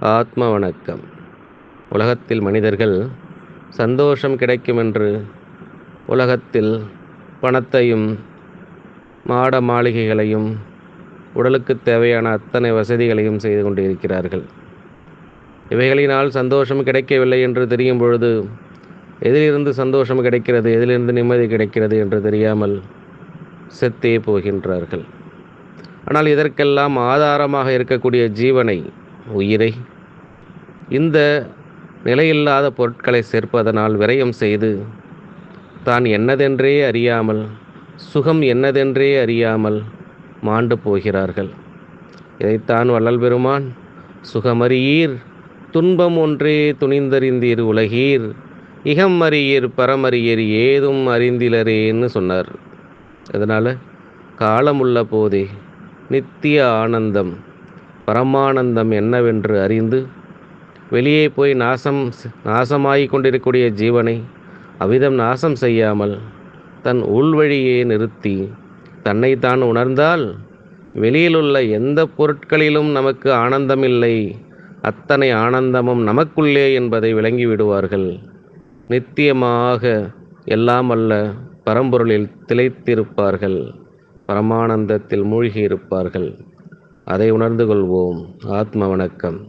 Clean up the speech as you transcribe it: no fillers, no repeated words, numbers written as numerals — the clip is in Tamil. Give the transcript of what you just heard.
ஆத்ம வணக்கம். உலகத்தில் மனிதர்கள் சந்தோஷம் கிடைக்குமென்று உலகத்தில் பணத்தையும் மாட மாளிகைகளையும் உடலுக்குத் தேவையான அத்தனை வசதிகளையும் செய்து கொண்டிருக்கிறார்கள். இவைகளினால் சந்தோஷம் கிடைக்கவில்லை என்று தெரியும் பொழுது எதிலிருந்து சந்தோஷம் கிடைக்கிறது, எதிலிருந்து நிம்மதி கிடைக்கிறது என்று தெரியாமல் செத்தே போகின்றார்கள். ஆனால் இதற்கெல்லாம் ஆதாரமாக இருக்கக்கூடிய ஜீவனை, உயிரை இந்த நிலையில்லாத பொருட்களை சேர்ப்பதனால் விரயம் செய்து தான் என்னதென்றே அறியாமல், சுகம் என்னதென்றே அறியாமல் மாண்டு போகிறார்கள். இதைத்தான் வள்ளல் பெருமான் சுகமறியீர் துன்பம் ஒன்றே துணிந்தறிந்தீர் உலகீர் இகம் அறியீர் பரமறியீர் ஏதும் அறிந்திலரேன்னு சொன்னார். அதனால் காலமுள்ள போதே நித்திய ஆனந்தம் பரமானந்தம் என்னவென்று அறிந்து வெளியே போய் நாசமாகிக் கொண்டிருக்கக்கூடிய ஜீவனை அவ்விதம் நாசம் செய்யாமல் தன் உள்வழியே நிறுத்தி தன்னைத்தான் உணர்ந்தால் வெளியிலுள்ள எந்த பொருட்களிலும் நமக்கு ஆனந்தமில்லை, அத்தனை ஆனந்தமும் நமக்குள்ளே என்பதை விளங்கி விடுவார்கள். நித்தியமாக எல்லாம் அல்ல பரம்பொருளில் திளைத்திருப்பார்கள், பரமானந்தத்தில் மூழ்கியிருப்பார்கள். அதை உணர்ந்து கொள்வோம். ஆத்ம வணக்கம்.